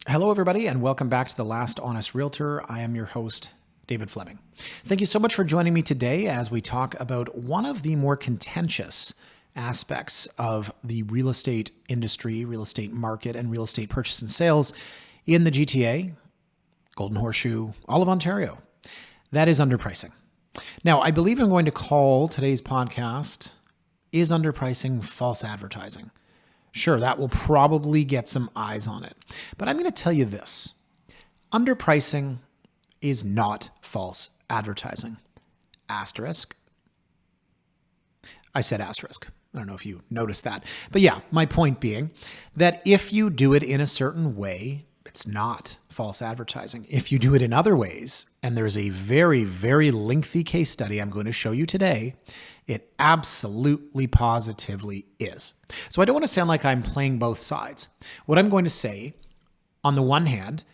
Hello, everybody, and welcome back to the Last Honest Realtor. I am your host, David Fleming. Thank you so much for joining me today as we talk about one of the more contentious aspects of the real estate industry, real estate market, and real estate purchase and sales in the GTA, Golden Horseshoe, all of Ontario. That is underpricing. Now, I believe I'm going to call today's podcast, Is Underpricing False Advertising? Sure, that will probably get some eyes on it. But I'm going to tell you this. Underpricing is not false advertising. Asterisk. I said asterisk. I don't know if you noticed that. But yeah, my point being that if you do it in a certain way, it's not false advertising. If you do it in other ways, and there's a very, very lengthy case study I'm going to show you today, it absolutely, positively is. So I don't want to sound like I'm playing both sides. What I'm going to say, on the one hand,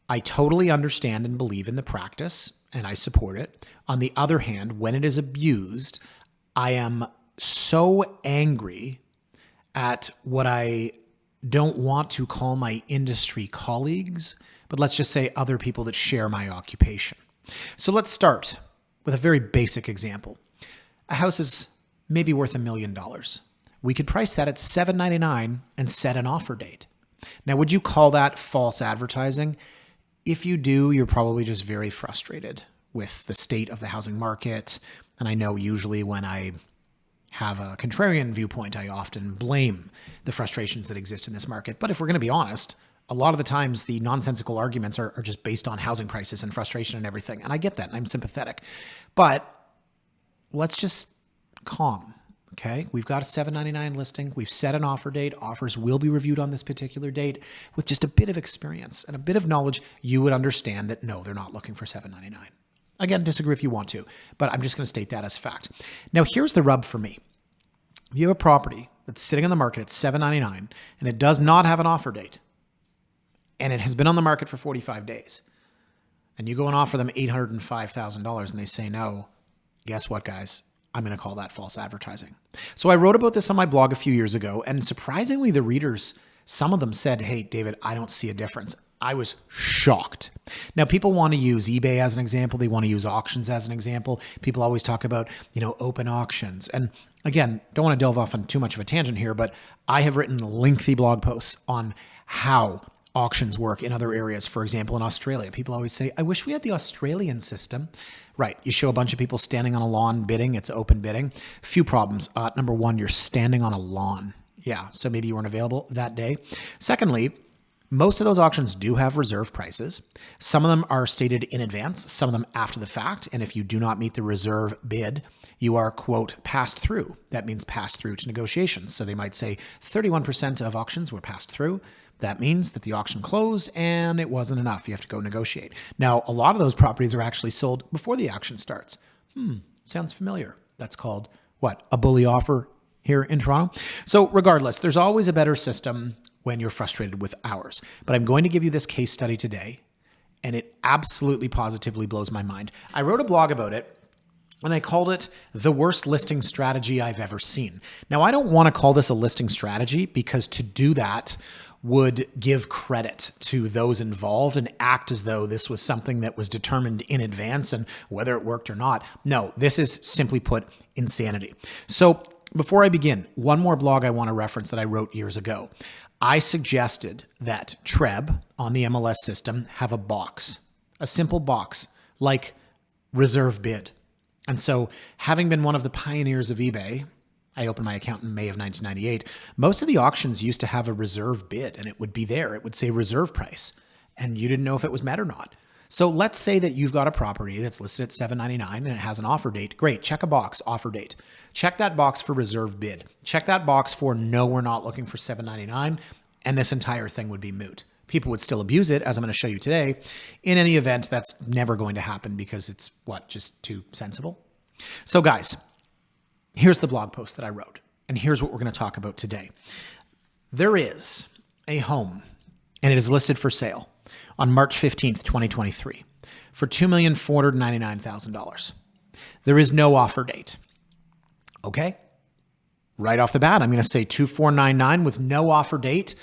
I totally understand and believe in the practice, and I support it. On the other hand, when it is abused, I am so angry at what I don't want to call my industry colleagues, but let's just say other people that share my occupation. So let's start with a very basic example. A house is maybe worth $1 million. We could price that at $799 and set an offer date. Now, would you call that false advertising? If you do, you're probably just very frustrated with the state of the housing market. And I know usually when I have a contrarian viewpoint, I often blame the frustrations that exist in this market. But if we're going to be honest, a lot of the times the nonsensical arguments are just based on housing prices and frustration and everything. And I get that, and I'm sympathetic. But let's just calm, okay? We've got a $799 listing. We've set an offer date. Offers will be reviewed on this particular date. With just a bit of experience and a bit of knowledge, you would understand that no, they're not looking for $799. Again, disagree if you want to, but I'm just going to state that as fact. Now, here's the rub for me. If you have a property that's sitting on the market at $799 and it does not have an offer date, and it has been on the market for 45 days, and you go and offer them $805,000 and they say no, guess what, guys? I'm going to call that false advertising. So I wrote about this on my blog a few years ago, and surprisingly, the readers, some of them said, hey, David, I don't see a difference. I was shocked. Now, people want to use eBay as an example. They want to use auctions as an example. People always talk about, open auctions. And again, don't want to delve off on too much of a tangent here, but I have written lengthy blog posts on how auctions work in other areas. For example, in Australia, people always say, I wish we had the Australian system. Right. You show a bunch of people standing on a lawn bidding. It's open bidding. Few problems. Number one, you're standing on a lawn. Yeah. So maybe you weren't available that day. Secondly, most of those auctions do have reserve prices. Some of them are stated in advance, some of them after the fact. And if you do not meet the reserve bid, you are, quote, passed through. That means passed through to negotiations. So they might say 31% of auctions were passed through. That means that the auction closed and it wasn't enough. You have to go negotiate. Now, a lot of those properties are actually sold before the auction starts. Sounds familiar. That's called what? A bully offer here in Toronto. So regardless, there's always a better system when you're frustrated with ours. But I'm going to give you this case study today, and it absolutely positively blows my mind. I wrote a blog about it, and I called it the worst listing strategy I've ever seen. Now, I don't want to call this a listing strategy because to do that would give credit to those involved and act as though this was something that was determined in advance and whether it worked or not. No, this is simply put insanity. So before I begin, one more blog I want to reference that I wrote years ago. I suggested that TREB on the MLS system have a box, a simple box like reserve bid. And so having been one of the pioneers of eBay, I opened my account in May of 1998. Most of the auctions used to have a reserve bid and it would be there. It would say reserve price and you didn't know if it was met or not. So let's say that you've got a property that's listed at $799 and it has an offer date. Great. Check a box, offer date. Check that box for reserve bid. Check that box for no, we're not looking for $799, and this entire thing would be moot. People would still abuse it, as I'm going to show you today. In any event, that's never going to happen because it's just too sensible. So guys, here's the blog post that I wrote, and here's what we're going to talk about today. There is a home, and it is listed for sale on March 15th, 2023 for $2,499,000. There is no offer date. Okay. Right off the bat, I'm going to say 2499 with no offer date.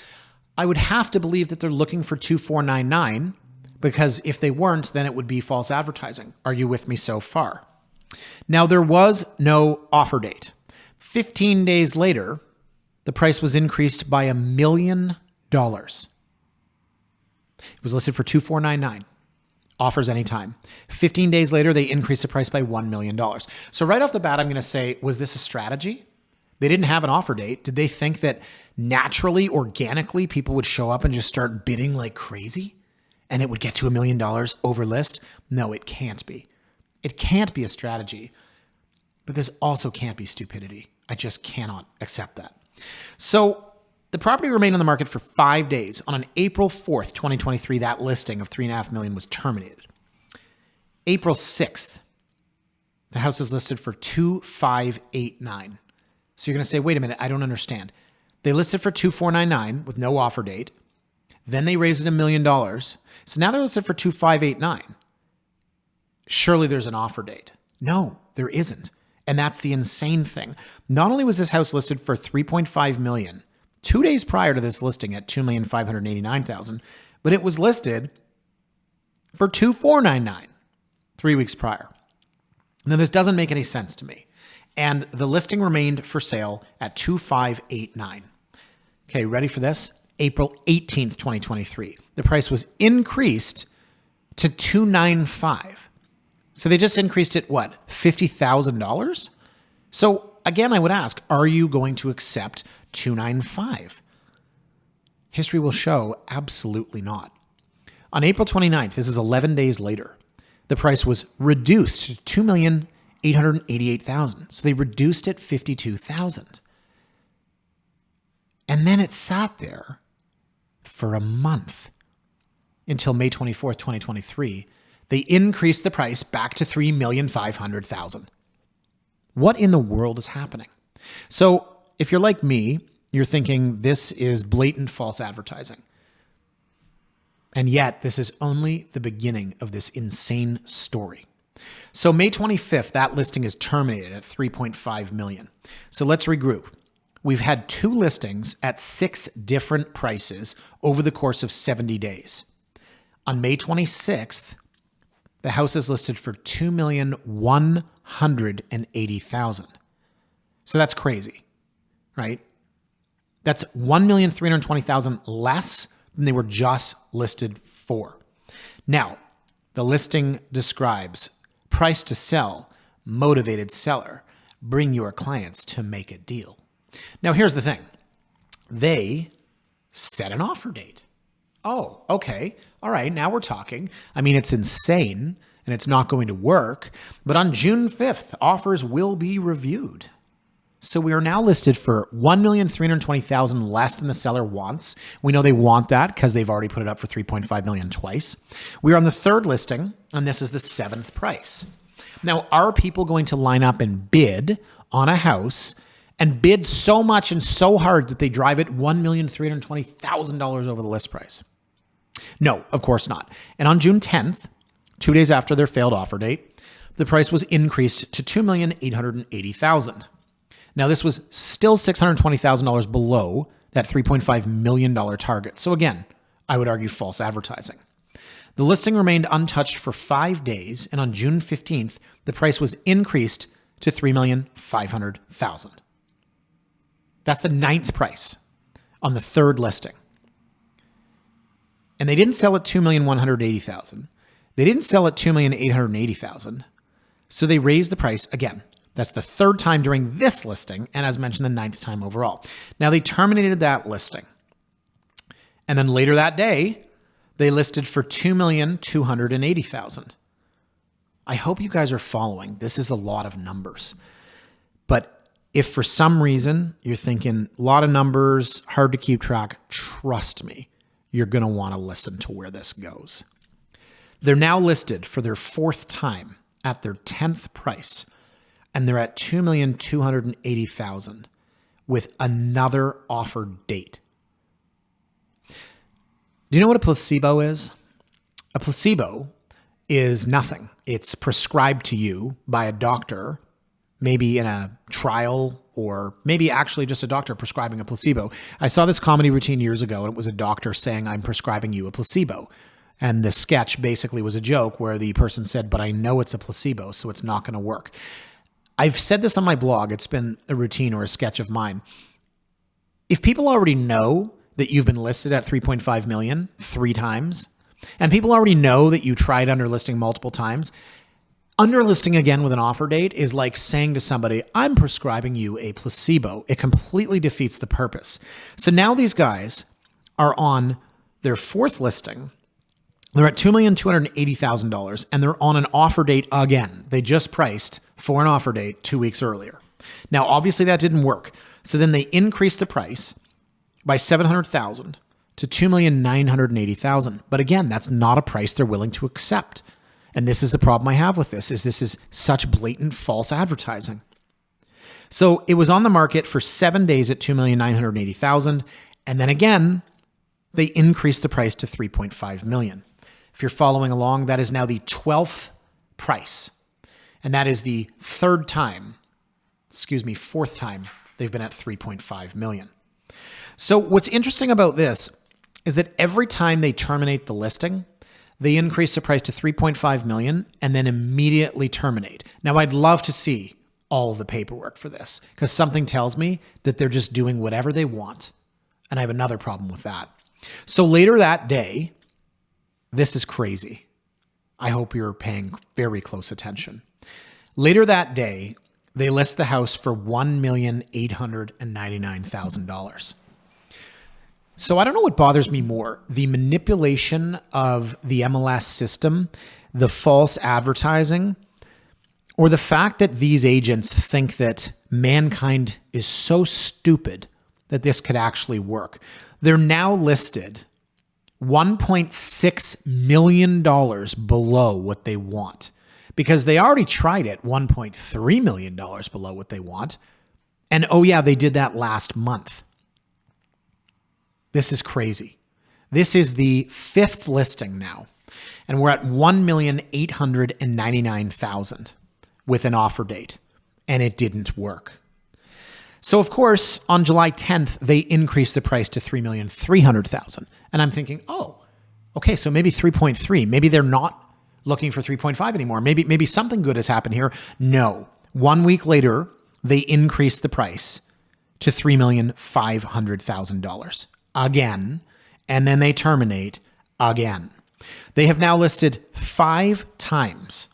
I would have to believe that they're looking for 2499, because if they weren't, then it would be false advertising. Are you with me so far? Now, there was no offer date. 15 days later, the price was increased by $1 million. It was listed for 2499. Offers anytime. 15 days later, they increased the price by $1 million. So right off the bat, I'm going to say, was this a strategy? They didn't have an offer date. Did they think that naturally, organically, people would show up and just start bidding like crazy and it would get to $1 million over list? No, it can't be. It can't be a strategy, but this also can't be stupidity. I just cannot accept that. So the property remained on the market for 5 days. On April 4th, 2023, that listing of $3.5 million was terminated. April 6th, the house is listed for $2,589. So you're going to say, wait a minute, I don't understand. They listed for $2,499 with no offer date. Then they raised it $1 million. So now they're listed for $2,589. Surely there's an offer date. No, there isn't. And that's the insane thing. Not only was this house listed for $3.5 million 2 days prior to this listing at $2,589,000, but it was listed for $2,499 3 weeks prior. Now, this doesn't make any sense to me. And the listing remained for sale at $2,589. Okay, ready for this? April 18th, 2023. The price was increased to $295. So they just increased it, what, $50,000? So again, I would ask, are you going to accept $295? History will show absolutely not. On April 29th, this is 11 days later, the price was reduced to $2,888,000. So they reduced it $52,000. And then it sat there for a month until May 24th, 2023. They increased the price back to $3,500,000. What in the world is happening? So if you're like me, you're thinking this is blatant false advertising. And yet this is only the beginning of this insane story. So May 25th, that listing is terminated at $3.5 million. So let's regroup. We've had 2 listings at 6 different prices over the course of 70 days. On May 26th, the house is listed for $2,180,000. So that's crazy, right? That's $1,320,000 less than they were just listed for. Now, the listing describes price to sell, motivated seller, bring your clients to make a deal. Now, here's the thing. They set an offer date. Oh, okay. All right, now we're talking. I mean, it's insane and it's not going to work, but on June 5th, offers will be reviewed. So we are now listed for $1,320,000 less than the seller wants. We know they want that because they've already put it up for $3.5 million twice. We are on the 3rd listing, and this is the 7th price. Now, are people going to line up and bid on a house and bid so much and so hard that they drive it $1,320,000 over the list price? No, of course not. And on June 10th, 2 days after their failed offer date, the price was increased to $2,880,000. Now, this was still $620,000 below that $3.5 million target. So again, I would argue false advertising. The listing remained untouched for 5 days, and on June 15th, the price was increased to $3,500,000. That's the 9th price on the 3rd listing. And they didn't sell at $2,180,000. They didn't sell at $2,880,000. So they raised the price again. That's the 3rd time during this listing, and as mentioned, the 9th time overall. Now, they terminated that listing. And then later that day, they listed for $2,280,000. I hope you guys are following. This is a lot of numbers. But if for some reason you're thinking, a lot of numbers, hard to keep track, trust me, you're going to want to listen to where this goes. They're now listed for their 4th time at their 10th price, and they're at $2,280,000 with another offer date. Do you know what a placebo is? A placebo is nothing. It's prescribed to you by a doctor, maybe in a trial or maybe actually just a doctor prescribing a placebo. I saw this comedy routine years ago, and it was a doctor saying, "I'm prescribing you a placebo." And the sketch basically was a joke where the person said, "But I know it's a placebo, so it's not going to work." I've said this on my blog. It's been a routine or a sketch of mine. If people already know that you've been listed at 3.5 million 3 times, and people already know that you tried underlisting multiple times, underlisting again with an offer date is like saying to somebody, "I'm prescribing you a placebo." It completely defeats the purpose. So now these guys are on their 4th listing. They're at $2,280,000 and they're on an offer date again. They just priced for an offer date 2 weeks earlier. Now, obviously that didn't work. So then they increased the price by $700,000 to $2,980,000. But again, that's not a price they're willing to accept. And this is the problem I have with this is such blatant false advertising. So it was on the market for 7 days at $2,980,000. And then again, they increased the price to $3.5 million. If you're following along, that is now the 12th price. And that is the 4th time they've been at $3.5 million. So what's interesting about this is that every time they terminate the listing, they increase the price to $3.5 million and then immediately terminate. Now, I'd love to see all of the paperwork for this because something tells me that they're just doing whatever they want. And I have another problem with that. So later that day, this is crazy. I hope you're paying very close attention. Later that day, they list the house for $1,899,000. So I don't know what bothers me more, the manipulation of the MLS system, the false advertising, or the fact that these agents think that mankind is so stupid that this could actually work. They're now listed $1.6 million below what they want because they already tried it $1.3 million below what they want. And oh yeah, they did that last month. This is crazy. This is the 5th listing now, and we're at $1,899,000 with an offer date, and it didn't work. So of course, on July 10th, they increased the price to $3,300,000. And I'm thinking, oh, okay, so maybe 3.3. Maybe they're not looking for 3.5 anymore. Maybe something good has happened here. No. 1 week later, they increased the price to $3,500,000 again, and then they terminate again. They have now listed 5 times.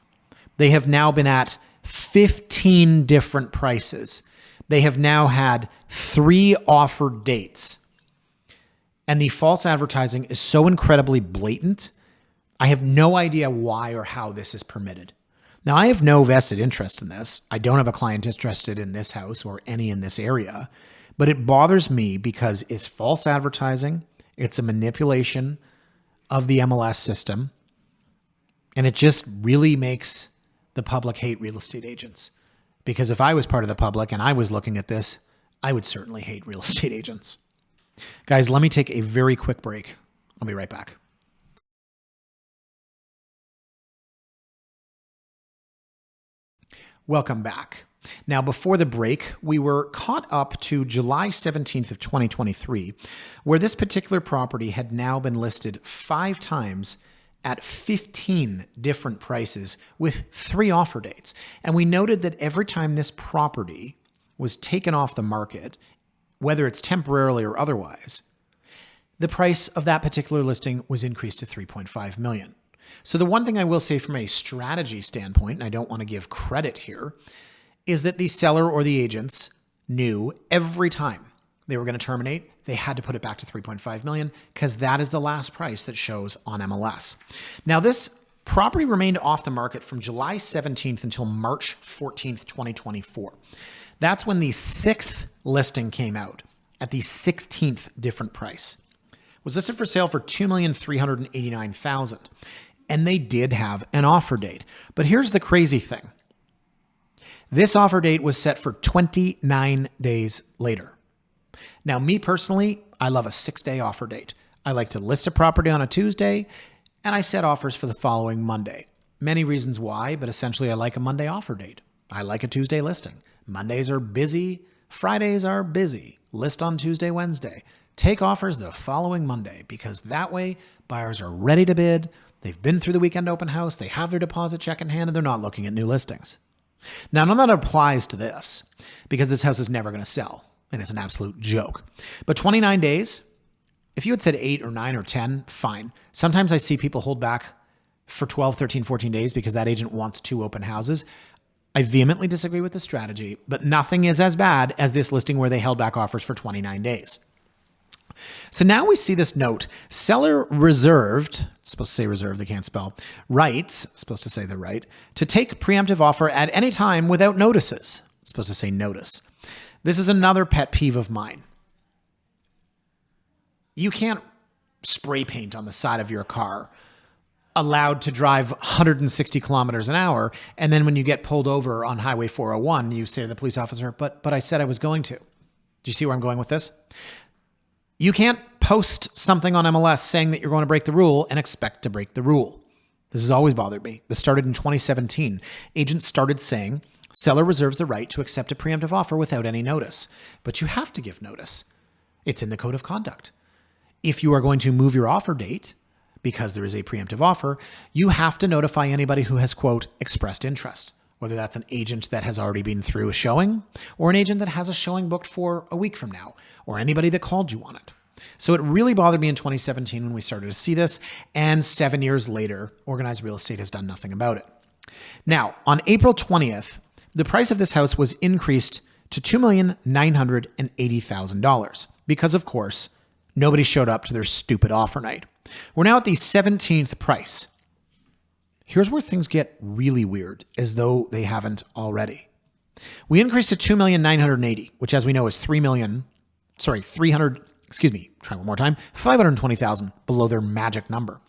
They have now been at 15 different prices. They have now had 3 offered dates. And the false advertising is so incredibly blatant. I have no idea why or how this is permitted. Now, I have no vested interest in this. I don't have a client interested in this house or any in this area, but it bothers me because it's false advertising. It's a manipulation of the MLS system. And it just really makes the public hate real estate agents. Because if I was part of the public and I was looking at this, I would certainly hate real estate agents. Guys, let me take a very quick break. I'll be right back. Welcome back. Now, before the break, we were caught up to July 17th of 2023, where this particular property had now been listed 5 times at 15 different prices with 3 offer dates. And we noted that every time this property was taken off the market, whether it's temporarily or otherwise, the price of that particular listing was increased to $3.5 million. So the one thing I will say from a strategy standpoint, and I don't want to give credit here, is that the seller or the agents knew every time they were going to terminate, they had to put it back to $3.5 million because that is the last price that shows on MLS. Now, this property remained off the market from July 17th until March 14th, 2024. That's when the 6th listing came out at the 16th different price. It was listed for sale for $2,389,000. And they did have an offer date. But here's the crazy thing. This offer date was set for 29 days later. Now, me personally, I love a 6-day offer date. I like to list a property on a Tuesday, and I set offers for the following Monday. Many reasons why, but essentially I like a Monday offer date. I like a Tuesday listing. Mondays are busy Fridays are busy. List on Tuesday, Wednesday. Take offers the following Monday, because that way buyers are ready to bid. They've been through the weekend open house. They have their deposit check in hand, and they're not looking at new listings. Now, none of that applies to this, because this house is never going to sell, and it's an absolute joke. But 29 days, if you had said 8 or 9 or 10, fine. Sometimes I see people hold back for 12, 13, 14 days because that agent wants 2 open houses. I vehemently disagree with the strategy, but nothing is as bad as this listing where they held back offers for 29 days. So now we see this note, seller reserved, it's supposed to say reserved, they can't spell, rights, it's supposed to say the right, to take preemptive offer at any time without notices. It's supposed to say notice. This is another pet peeve of mine. You can't spray paint on the side of your car, allowed to drive 160 kilometers an hour, and then when you get pulled over on Highway 401, you say to the police officer, but I said I was going to. Do you see where I'm going with this? You can't post something on MLS saying that you're going to break the rule and expect to break the rule. This has always bothered me. This started in 2017. Agents started saying, seller reserves the right to accept a preemptive offer without any notice. But you have to give notice. It's in the code of conduct. If you are going to move your offer date, because there is a preemptive offer, you have to notify anybody who has, quote, expressed interest, whether that's an agent that has already been through a showing or an agent that has a showing booked for a week from now, or anybody that called you on it. So it really bothered me in 2017 when we started to see this, and 7 years later, organized real estate has done nothing about it. Now, on April 20th, the price of this house was increased to $2,980,000 because, of course, nobody showed up to their stupid offer night. We're now at the 17th price. Here's where things get really weird, as though they haven't already. We increased to $2,980,000, which, as we know, is $520,000 below their magic number.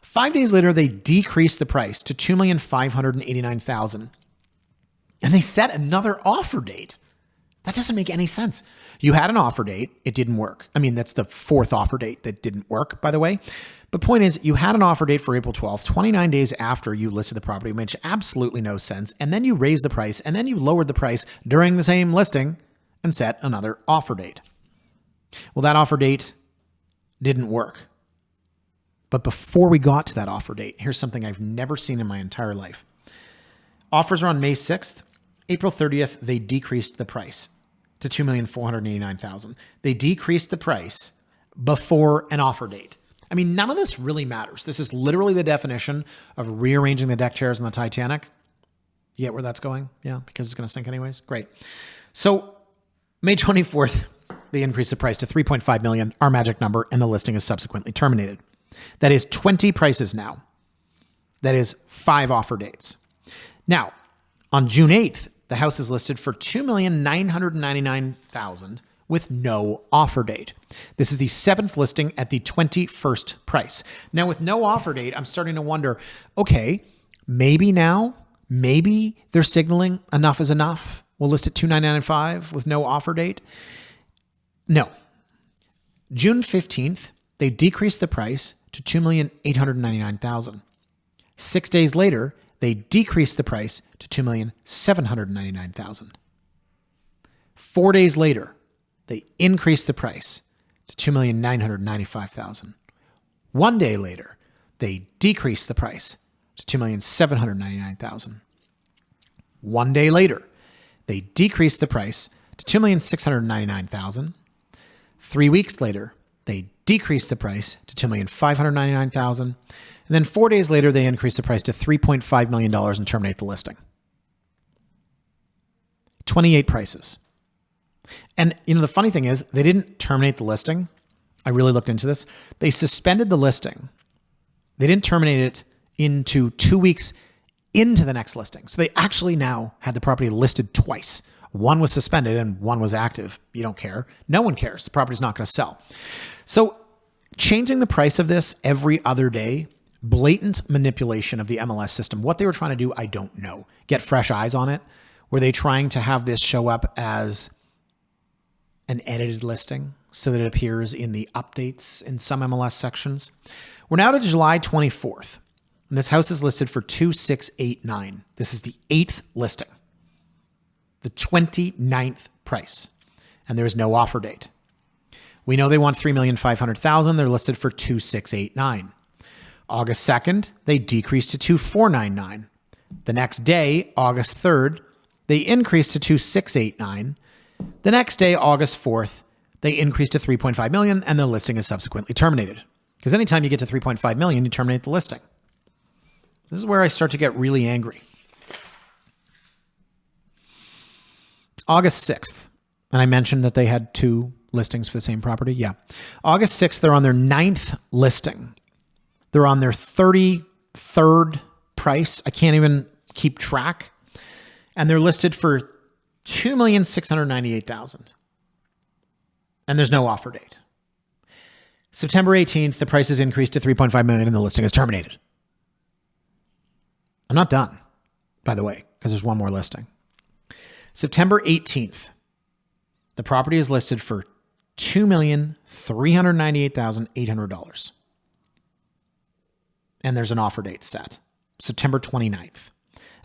5 days later, they decreased the price to $2,589,000, and they set another offer date. That doesn't make any sense. You had an offer date. It didn't work. I mean, that's the 4th offer date that didn't work, by the way. But point is, you had an offer date for April 12th, 29 days after you listed the property, which makes absolutely no sense. And then you raised the price, and then you lowered the price during the same listing and set another offer date. Well, that offer date didn't work. But before we got to that offer date, here's something I've never seen in my entire life. Offers are on May 6th. April 30th, they decreased the price to $2,489,000. They decreased the price before an offer date. I mean, none of this really matters. This is literally the definition of rearranging the deck chairs on the Titanic. You get where that's going? Yeah, because it's going to sink anyways. Great. So May 24th, they increased the price to $3.5 million, our magic number, and the listing is subsequently terminated. That is 20 prices now. That is 5 offer dates. Now, on June 8th, the house is listed for $2,999,000 with no offer date. This is the 7th listing at the 21st price. Now, with no offer date, I'm starting to wonder, okay, maybe they're signaling enough is enough. We'll list at $2,995 with no offer date. No. June 15th, they decreased the price to $2,899,000. 6 days later, they decreased the price to $2,799,000. 4 days later, they increased the price to $2,995,000. 1 day later, they decreased the price to $2,799,000. 1 day later, they decreased the price to $2,699,000. 3 weeks later, they decreased the price to $2,599,000. And then 4 days later, they increased the price to $3.5 million and terminate the listing. 28 prices. And the funny thing is, they didn't terminate the listing. I really looked into this. They suspended the listing. They didn't terminate it into 2 weeks into the next listing. So they actually now had the property listed twice. One was suspended and one was active. You don't care. No one cares. The property's not going to sell. So changing the price of this every other day, blatant manipulation of the MLS system. What they were trying to do, I don't know. Get fresh eyes on it. Were they trying to have this show up as an edited listing so that it appears in the updates in some MLS sections? We're now to July 24th, and this house is listed for $2,689. This is the 8th listing, the 29th price, and there is no offer date. We know they want $3,500,000. They're listed for $2,689. August 2nd, they decreased to $2,499. The next day, August 3rd, they increased to $2,689. The next day, August 4th, they increased to $3.5 million, and the listing is subsequently terminated. Because anytime you get to $3.5 million, you terminate the listing. This is where I start to get really angry. August 6th, and I mentioned that they had 2 listings for the same property. Yeah. August 6th, they're on their 9th listing. They're on their 33rd price. I can't even keep track. And they're listed for $2,698,000. And there's no offer date. September 18th, the price is increased to $3.5 million and the listing is terminated. I'm not done, by the way, because there's one more listing. September 18th, the property is listed for $2,398,800. And there's an offer date set, September 29th.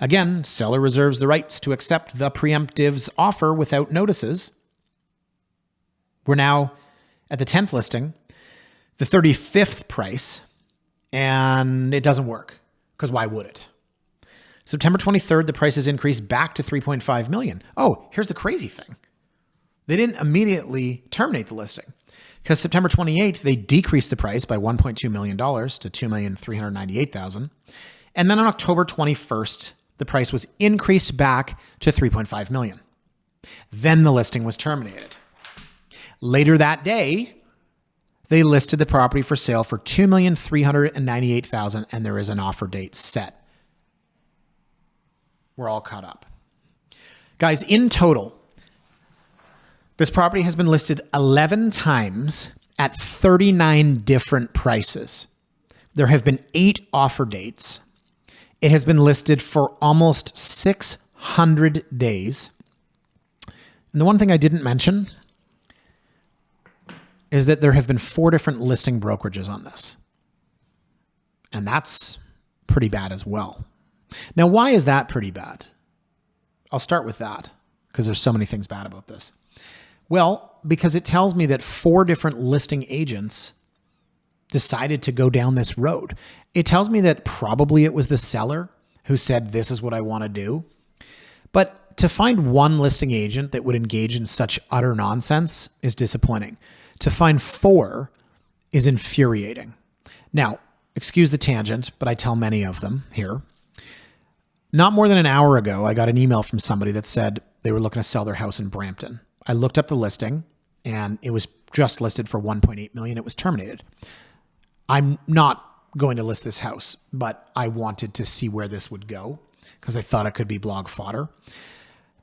Again, seller reserves the rights to accept the preemptive's offer without notices. We're now at the 10th listing, the 35th price, and it doesn't work, because why would it? September 23rd, the price is increased back to $3.5 million. Oh, here's the crazy thing. They didn't immediately terminate the listing, because September 28th, they decreased the price by $1.2 million to $2,398,000. And then on October 21st, the price was increased back to $3.5 million. Then the listing was terminated. Later that day, they listed the property for sale for $2,398,000, and there is an offer date set. We're all caught up. Guys, in total, this property has been listed 11 times at 39 different prices. There have been 8 offer dates. It has been listed for almost 600 days. And the one thing I didn't mention is that there have been 4 different listing brokerages on this. And that's pretty bad as well. Now, why is that pretty bad? I'll start with that because there's so many things bad about this. Well, because it tells me that 4 different listing agents decided to go down this road. It tells me that probably it was the seller who said, this is what I want to do. But to find one listing agent that would engage in such utter nonsense is disappointing. To find 4 is infuriating. Now, excuse the tangent, but I tell many of them here. Not more than an hour ago, I got an email from somebody that said they were looking to sell their house in Brampton. I looked up the listing and it was just listed for $1.8 million. It was terminated. I'm not going to list this house, but I wanted to see where this would go because I thought it could be blog fodder.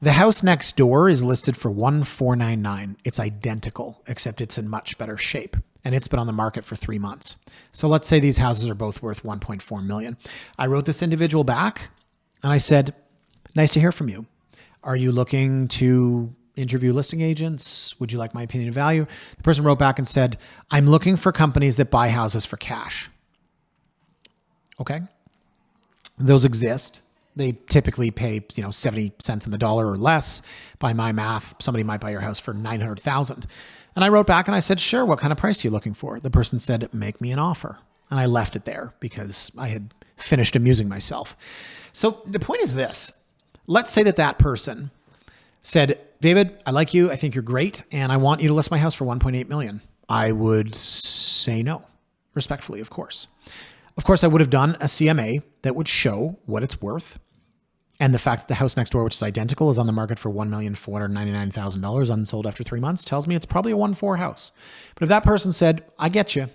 The house next door is listed for $1,499. It's identical, except it's in much better shape. And it's been on the market for 3 months. So let's say these houses are both worth $1.4 million. I wrote this individual back and I said, nice to hear from you. Are you looking to interview listing agents? Would you like my opinion of value? The person wrote back and said, I'm looking for companies that buy houses for cash. Okay. Those exist. They typically pay, 70 cents on the dollar or less. By my math, somebody might buy your house for $900,000. And I wrote back and I said, sure, what kind of price are you looking for? The person said, make me an offer. And I left it there because I had finished amusing myself. So the point is this. Let's say that person said, David, I like you. I think you're great. And I want you to list my house for $1.8 million. I would say no, respectfully, of course. Of course, I would have done a CMA that would show what it's worth. And the fact that the house next door, which is identical, is on the market for $1,499,000 unsold after 3 months tells me it's probably a 1.4 house. But if that person said, I get you.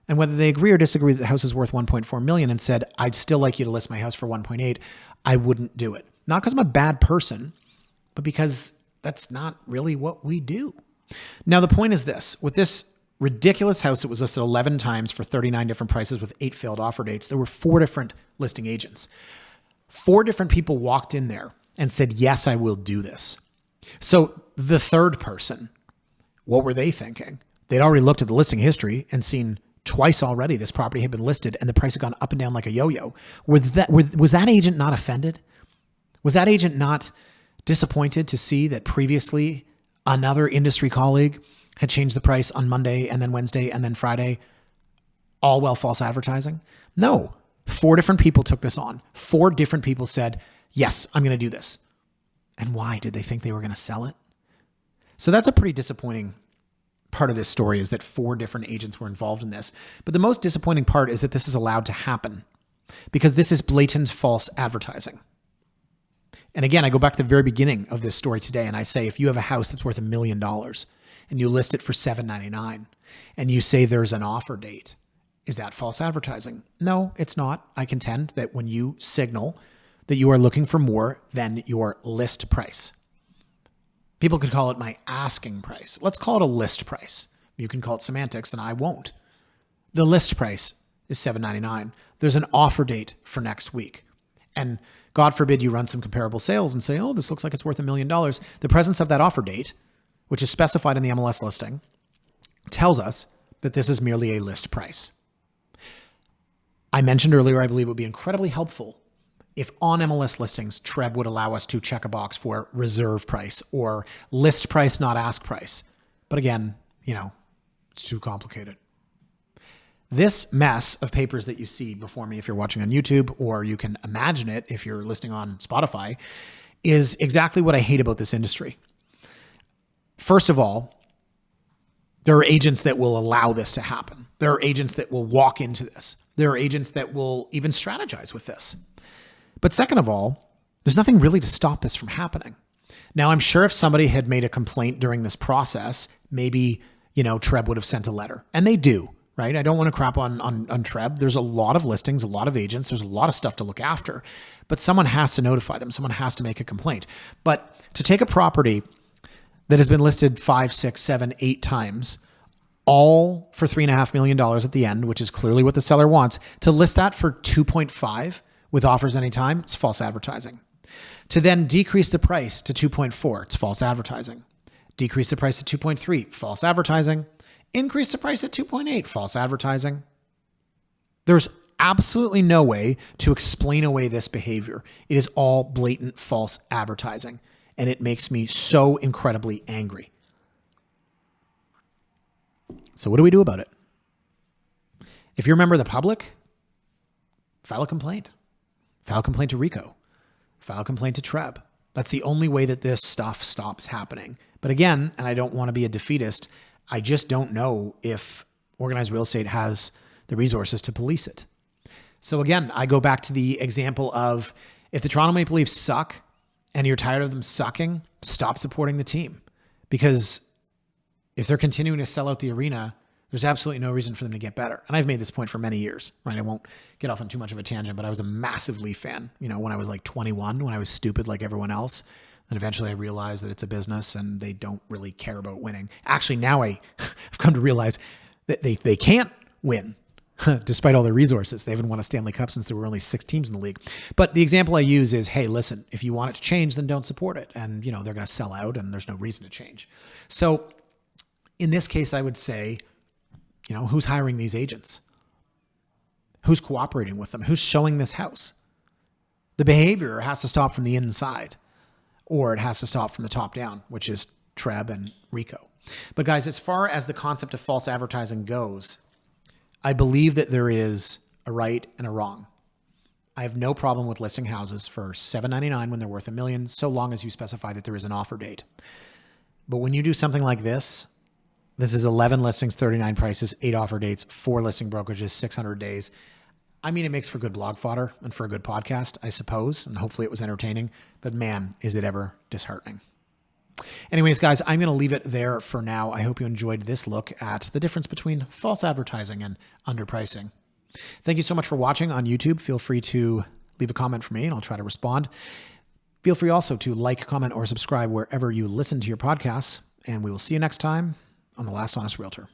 And whether they agree or disagree that the house is worth $1.4 million and said, I'd still like you to list my house for $1.8, I wouldn't do it. Not because I'm a bad person, but because that's not really what we do. Now, the point is this. With this ridiculous house, it was listed 11 times for 39 different prices with 8 failed offer dates. There were 4 different listing agents. 4 different people walked in there and said, yes, I will do this. So the third person, what were they thinking? They'd already looked at the listing history and seen twice already this property had been listed and the price had gone up and down like a yo-yo. Was that agent not offended? Was that agent not disappointed to see that previously another industry colleague had changed the price on Monday and then Wednesday and then Friday, all while false advertising? No. 4 different people took this on. 4 different people said, yes, I'm going to do this. And why? Did they think they were going to sell it? So that's a pretty disappointing part of this story, is that 4 different agents were involved in this. But the most disappointing part is that this is allowed to happen because this is blatant false advertising. And again, I go back to the very beginning of this story today and I say, if you have a house that's worth $1 million and you list it for $799 and you say there's an offer date, is that false advertising? No, it's not. I contend that when you signal that you are looking for more than your list price. People could call it my asking price. Let's call it a list price. You can call it semantics, and I won't. The list price is $799. There's an offer date for next week. And God forbid you run some comparable sales and say, oh, this looks like it's worth $1 million. The presence of that offer date, which is specified in the MLS listing, tells us that this is merely a list price. I mentioned earlier, I believe it would be incredibly helpful if on MLS listings, TREB would allow us to check a box for reserve price or list price, not ask price. But again, it's too complicated. This mess of papers that you see before me, if you're watching on YouTube, or you can imagine it if you're listening on Spotify, is exactly what I hate about this industry. First of all, there are agents that will allow this to happen. There are agents that will walk into this. There are agents that will even strategize with this. But second of all, there's nothing really to stop this from happening. Now, I'm sure if somebody had made a complaint during this process, maybe, TREB would have sent a letter. And they do, right? I don't want to crap on TREB. There's a lot of listings, a lot of agents. There's a lot of stuff to look after. But someone has to notify them. Someone has to make a complaint. But to take a property that has been listed 5, 6, 7, 8 times, all for $3.5 million at the end, which is clearly what the seller wants, to list that for 2.5 with offers anytime, it's false advertising. To then decrease the price to 2.4, it's false advertising. Decrease the price to 2.3, false advertising. Increase the price at 2.8, false advertising. There's absolutely no way to explain away this behavior. It is all blatant false advertising, and it makes me so incredibly angry. So what do we do about it? If you're a member of the public, file a complaint. File a complaint to RICO. File a complaint to TREB. That's the only way that this stuff stops happening. But again, and I don't want to be a defeatist, I just don't know if organized real estate has the resources to police it. So again, I go back to the example of if the Toronto Maple Leafs suck and you're tired of them sucking, stop supporting the team. Because if they're continuing to sell out the arena, there's absolutely no reason for them to get better. And I've made this point for many years, right? I won't get off on too much of a tangent, but I was a massive Leaf fan, when I was like 21, when I was stupid like everyone else. And eventually I realized that it's a business and they don't really care about winning. Actually, now I've come to realize that they can't win despite all their resources. They haven't won a Stanley Cup since there were only 6 teams in the league. But the example I use is, hey, listen, if you want it to change, then don't support it. And, they're going to sell out and there's no reason to change. So in this case, I would say, who's hiring these agents? Who's cooperating with them? Who's showing this house? The behavior has to stop from the inside, or it has to stop from the top down, which is TREB and RICO. But guys, as far as the concept of false advertising goes, I believe that there is a right and a wrong. I have no problem with listing houses for $799 when they're worth $1 million, so long as you specify that there is an offer date. But when you do something like this is 11 listings, 39 prices, 8 offer dates, 4 listing brokerages, 600 days. I mean, it makes for good blog fodder and for a good podcast, I suppose, and hopefully it was entertaining, but man, is it ever disheartening. Anyways, guys, I'm going to leave it there for now. I hope you enjoyed this look at the difference between false advertising and underpricing. Thank you so much for watching on YouTube. Feel free to leave a comment for me and I'll try to respond. Feel free also to like, comment, or subscribe wherever you listen to your podcasts, and we will see you next time on The Last Honest Realtor.